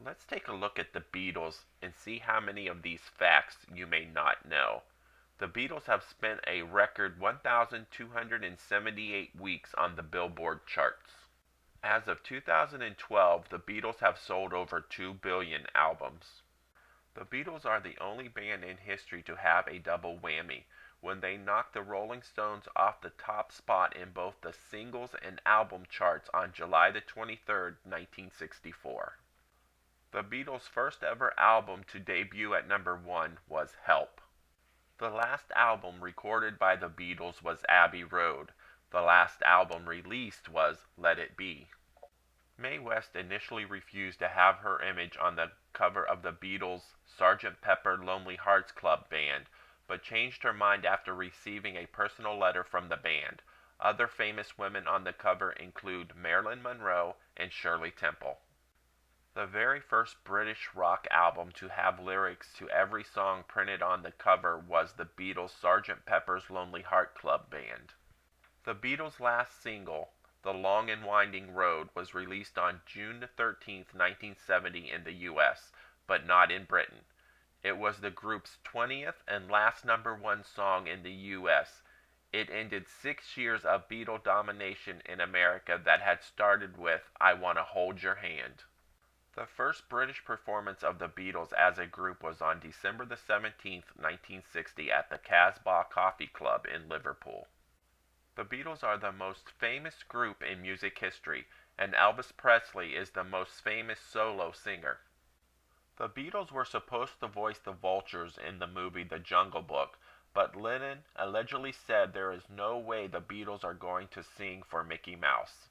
Let's take a look at the Beatles and see how many of these facts you may not know. The Beatles have spent a record 1,278 weeks on the Billboard charts. As of 2012, the Beatles have sold over 2 billion albums. The Beatles are the only band in history to have a double whammy when they knocked the Rolling Stones off the top spot in both the singles and album charts on July the 23rd, 1964. The Beatles' first ever album to debut at number 1 was Help. The last album recorded by the Beatles was Abbey Road. The last album released was Let It Be. Mae West initially refused to have her image on the cover of the Beatles' Sgt. Pepper Lonely Hearts Club Band, but changed her mind after receiving a personal letter from the band. Other famous women on the cover include Marilyn Monroe and Shirley Temple. The very first British rock album to have lyrics to every song printed on the cover was the Beatles' Sgt. Pepper's Lonely Heart Club Band. The Beatles' last single, The Long and Winding Road, was released on June 13, 1970 in the US, but not in Britain. It was the group's 20th and last number 1 song in the US. It ended 6 years of Beatle domination in America that had started with I Wanna Hold Your Hand. The first British performance of the Beatles as a group was on December 17, 1960 at the Casbah Coffee Club in Liverpool. The Beatles are the most famous group in music history, and Elvis Presley is the most famous solo singer. The Beatles were supposed to voice the vultures in the movie The Jungle Book, but Lennon allegedly said there is no way the Beatles are going to sing for Mickey Mouse.